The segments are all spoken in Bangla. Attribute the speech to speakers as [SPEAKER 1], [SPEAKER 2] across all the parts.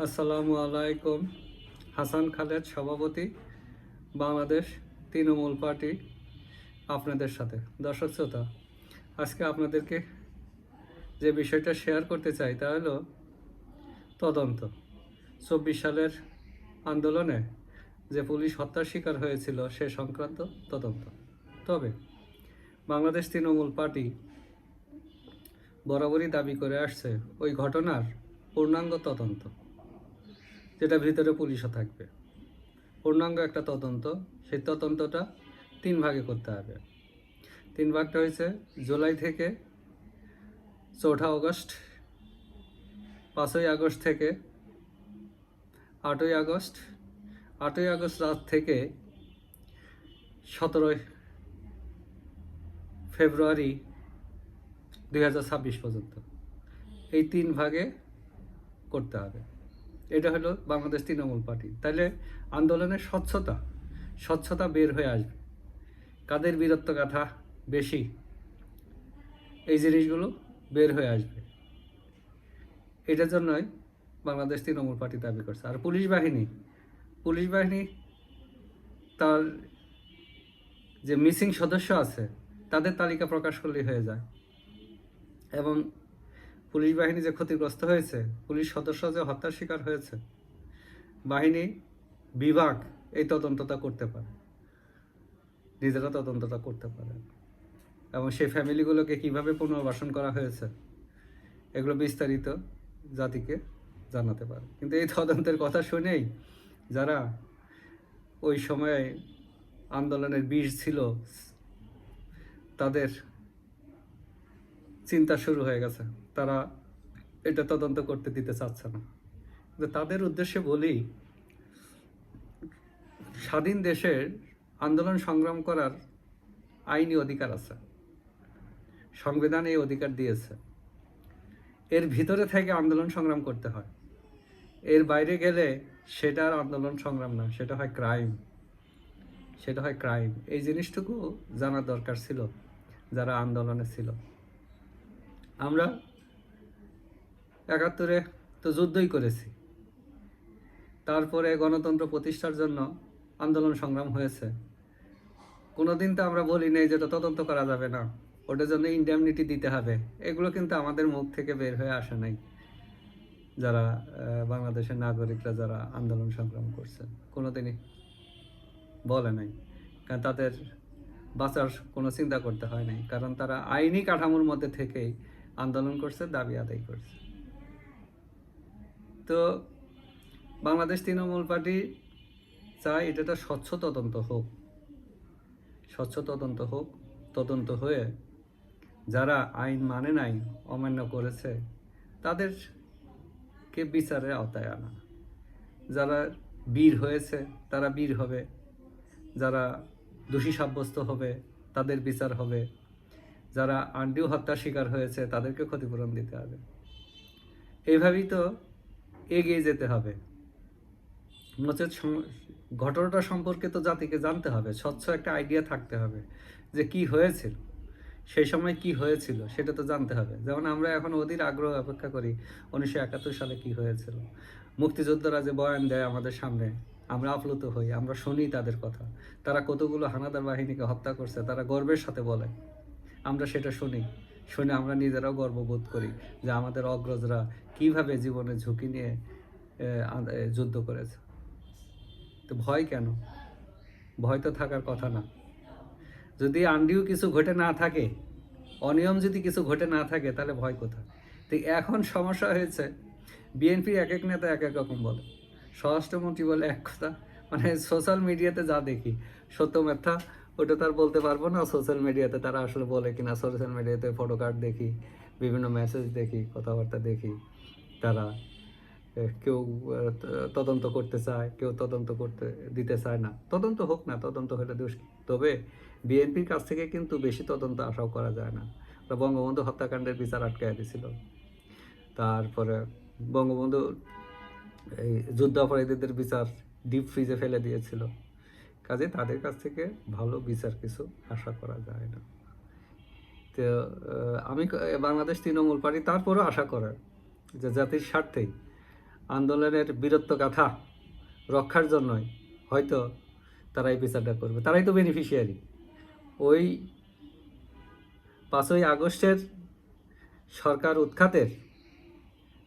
[SPEAKER 1] আসসালামু আলাইকুম। হাসান খালেদ, সভাপতি, বাংলাদেশ তৃণমূল পার্টি, আপনাদের সাথে। দর্শক শ্রোতা, আজকে আপনাদেরকে যে বিষয়টা শেয়ার করতে চাই তা হলো তদন্ত। 24 সালের আন্দোলনে যে পুলিশ হত্যার শিকার হয়েছিল সে সংক্রান্ত তদন্ত। তবে বাংলাদেশ তৃণমূল পার্টি বরাবরই দাবি করে আসছে ওই ঘটনার পূর্ণাঙ্গ তদন্ত, যেটা ভিতরে পুলিশও থাকবে। পূর্ণাঙ্গ একটা তদন্ত, সেই তদন্তটা 3 ভাগে করতে হবে। 3 ভাগটা হয়েছে জুলাই থেকে 4 আগস্ট, 5ই আগস্ট থেকে 8ই আগস্ট, 8ই আগস্ট রাত থেকে 17ই ফেব্রুয়ারি 2026 পর্যন্ত। এই 3 ভাগে করতে হবে। এটা হলো বাংলাদেশ তৃণমূল পার্টি। তাহলে আন্দোলনের স্বচ্ছতা বের হয়ে আসবে। কাদের বীরত্ব গাথা বেশি, এই জিনিসগুলো বের হয়ে আসবে। এটার জন্যই বাংলাদেশ তৃণমূল পার্টি দাবি করছে। আর পুলিশ বাহিনী তার যে মিসিং সদস্য আছে তাদের তালিকা প্রকাশ করলেই হয়ে যায়, এবং পুলিশ বাহিনী যে ক্ষতিগ্রস্ত হয়েছে, পুলিশ সদস্য যে হত্যার শিকার হয়েছে, বাহিনী বিভাগ এই তদন্তটা করতে পারে, নিজেরা তদন্তটা করতে পারে, এবং সেই ফ্যামিলিগুলোকে কিভাবে পুনর্বাসন করা হয়েছে এগুলো বিস্তারিত জাতিকে জানাতে পারে। কিন্তু এই তদন্তের কথা শুনেই যারা ওই সময়ে আন্দোলনের বীজ ছিল তাদের চিন্তা শুরু হয়ে গেছে, তারা এটা তদন্ত করতে দিতে চাচ্ছে না। কিন্তু তাদের উদ্দেশ্যে বলি, স্বাধীন দেশের আন্দোলন সংগ্রাম করার আইনি অধিকার আছে, সংবিধান এই অধিকার দিয়েছে। এর ভিতরে থেকে আন্দোলন সংগ্রাম করতে হয়, এর বাইরে গেলে সেটা আর আন্দোলন সংগ্রাম না, সেটা হয় ক্রাইম। এই জিনিসটুকু জানার দরকার ছিল যারা আন্দোলনে ছিল। আমরা 71-এ তো যুদ্ধই করেছি, তারপরে গণতন্ত্র প্রতিষ্ঠার জন্য আন্দোলন সংগ্রাম হয়েছে। কোনোদিন তো আমরা বলি নেই যেটা তদন্ত করা যাবে না, ওটার জন্য ইন্ডেমনিটি দিতে হবে। এগুলো কিন্তু আমাদের মুখ থেকে বের হয়ে আসে নাই। যারা বাংলাদেশের নাগরিকরা যারা আন্দোলন সংগ্রাম করছে কোনোদিনই বলে নাই, কারণ তাদের বাঁচার কোনো চিন্তা করতে হয় নাই, কারণ তারা আইনি কাঠামোর মধ্যে থেকেই আন্দোলন করছে, দাবি আদায় করছে। তো বাংলাদেশ তৃণমূল পার্টি চায় এটা স্বচ্ছ তদন্ত হোক। তদন্ত হয়ে যারা আইন মানে নাই, অমান্য করেছে, তাদেরকে বিচারের আওতায় আনা। যারা বীর হয়েছে তারা বীর হবে, যারা দোষী সাব্যস্ত হবে তাদের বিচার হবে, যারা আন্ডিও হত্যার শিকার হয়েছে তাদেরকে ক্ষতিপূরণ দিতে হবে। এইভাবেই তো এগিয়ে যেতে হবে। নচেত ঘটনাটা সম্পর্কে তো জাতিকে জানতে হবে, স্বচ্ছ একটা আইডিয়া থাকতে হবে যে কি হয়েছিল, সেই সময় কি হয়েছিল সেটা তো জানতে হবে। যেমন আমরা এখন অধীর আগ্রহ অপেক্ষা করি 1971 সালে কি হয়েছিল। মুক্তিযোদ্ধারা যে বয়ান দেয় আমাদের সামনে, আমরা আপ্লুত হই, আমরা শুনি তাদের কথা। তারা কতগুলো হানাদার বাহিনীকে হত্যা করছে তারা গর্বের সাথে বলে, আমরা সেটা শুনে আমরা নিজেরাও গর্ববোধ করি যে আমাদের অগ্রজরা কিভাবে জীবনের ঝুঁকি নিয়ে যুদ্ধ করেছে। তো ভয় কেন? ভয় তো থাকার কথা না। যদি আন্ডিও কিছু ঘটে না থাকে, অনিয়ম যদি কিছু ঘটে না থাকে, তাহলে ভয় কোথায়? তো এখন সমস্যা হয়েছে, বিএনপির এক এক নেতা এক এক রকম বলে, স্বরাষ্ট্রমন্ত্রী বলে এক কথা, মানে সোশ্যাল মিডিয়াতে যা দেখি সত্য মিথ্যা ওটা তার বলতে পারবো না। সোশ্যাল মিডিয়াতে তারা আসলে বলে কিনা, সোশ্যাল মিডিয়াতে ফটো কার্ড দেখি, বিভিন্ন মেসেজ দেখি, কথাবার্তা দেখি, তারা কেউ তদন্ত করতে চায়, কেউ তদন্ত করতে দিতে চায় না। তদন্ত হোক না, তদন্ত হলে দোষ কি? তবে বিএনপির কাছ থেকে কিন্তু বেশি তদন্ত আশাও করা যায় না। বঙ্গবন্ধু হত্যাকাণ্ডের বিচার আটকায় দিয়েছিল, তারপরে বঙ্গবন্ধু এই যুদ্ধ অপরাধীদের বিচার ডিপ ফ্রিজে ফেলে দিয়েছিল। কাজে তাদের কাছ থেকে ভালো বিচার কিছু আশা করা যায় না। তো আমি বাংলাদেশ তৃণমূল পার্টি তারপরেও আশা করে যে জাতির স্বার্থেই আন্দোলনের বীরত্ব গাথা রক্ষার জন্যই হয়তো তারা এই বিচারটা করবে। তারাই তো বেনিফিশিয়ারি। ওই 5ই আগস্টের সরকার উৎখাতের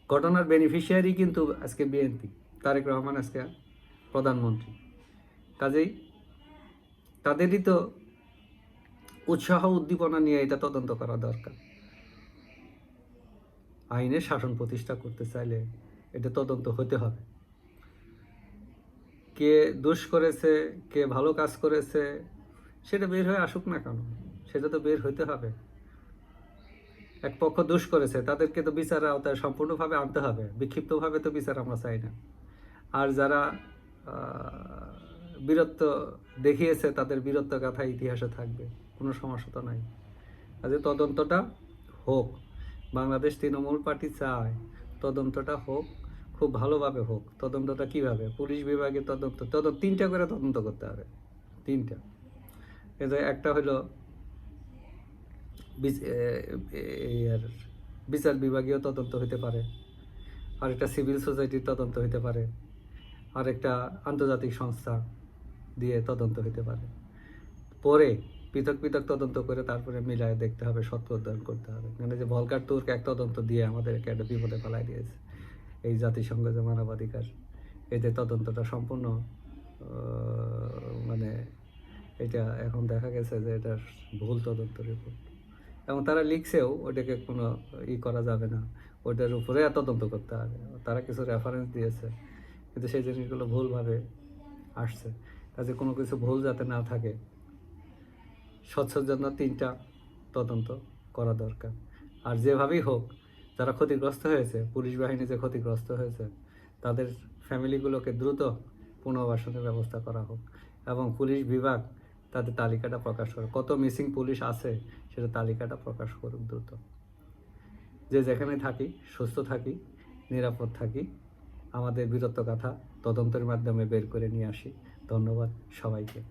[SPEAKER 1] ঘটনার বেনিফিশিয়ারি কিন্তু আজকে বিএনপি, তারেক রহমান আজকে প্রধানমন্ত্রী। কাজেই তাদেরই তো উৎসাহ উদ্দীপনা নিয়ে এটা তদন্ত করা দরকার। আইনের শাসন প্রতিষ্ঠা করতে চাইলে এটা তদন্ত হতে হবে। কে দোষ করেছে, কে ভালো কাজ করেছে, সেটা বের হয়ে আসুক না কেন, সেটা তো বের হইতে হবে। এক পক্ষ দোষ করেছে, তাদেরকে তো বিচারের আওতায় সম্পূর্ণভাবে আনতে হবে। বিক্ষিপ্তভাবে তো বিচার আমরা চাই না। আর যারা বীরত্ব দেখিয়েছে, তাদের বীরত্ব গাথা ইতিহাসে থাকবে, কোনো সমস্যা তো নাই। কাজে তদন্তটা হোক। বাংলাদেশ তৃণমূল পার্টি চায় তদন্তটা হোক, খুব ভালোভাবে হোক। তদন্তটা কিভাবে? পুলিশ বিভাগে তদন্ত 3টা করে তদন্ত করতে হবে, 3টা। কিন্তু একটা হলো বিচার বিভাগীয় তদন্ত হতে পারে, আরেকটা সিভিল সোসাইটির তদন্ত হতে পারে, আরেকটা আন্তর্জাতিক সংস্থা দিয়ে তদন্ত হতে পারে। পরে পৃথক পৃথক তদন্ত করে তারপরে মিলায় দেখতে হবে, সত্য উদ্ধার করতে হবে। মানে যে ভলকার তুর্ক এক তদন্ত দিয়ে আমাদেরকে একটা বিপদে ফেলাই দিয়েছে। এই জাতিসংঘ যে মানবাধিকার, এই যে তদন্তটা সম্পূর্ণ মানে এটা এখন দেখা গেছে যে এটার ভুল তদন্ত রিপোর্ট, এবং তারা লিখছেও ওটাকে কোনো করা যাবে না, ওটার উপরে তদন্ত করতে হবে। তারা কিছু রেফারেন্স দিয়েছে, কিন্তু সেই জিনিসগুলো ভুলভাবে আসছে। কাজে কোনো কিছু ভুল যাতে না থাকে, স্বচ্ছর জন্য 3টা তদন্ত করা দরকার। আর যেভাবেই হোক, যারা ক্ষতিগ্রস্ত হয়েছে, পুলিশ বাহিনী যে ক্ষতিগ্রস্ত হয়েছে, তাদের ফ্যামিলিগুলোকে দ্রুত পুনর্বাসনের ব্যবস্থা করা হোক, এবং পুলিশ বিভাগ তাদের তালিকাটা প্রকাশ করে, কত মিসিং পুলিশ আছে সেটা তালিকাটা প্রকাশ করুক দ্রুত। যে যেখানে থাকি সুস্থ থাকি, নিরাপদ থাকি, আমাদের বীরত্ব গাথা তদন্তের মাধ্যমে বের করে নিয়ে আসি। ধন্যবাদ সবাইকে।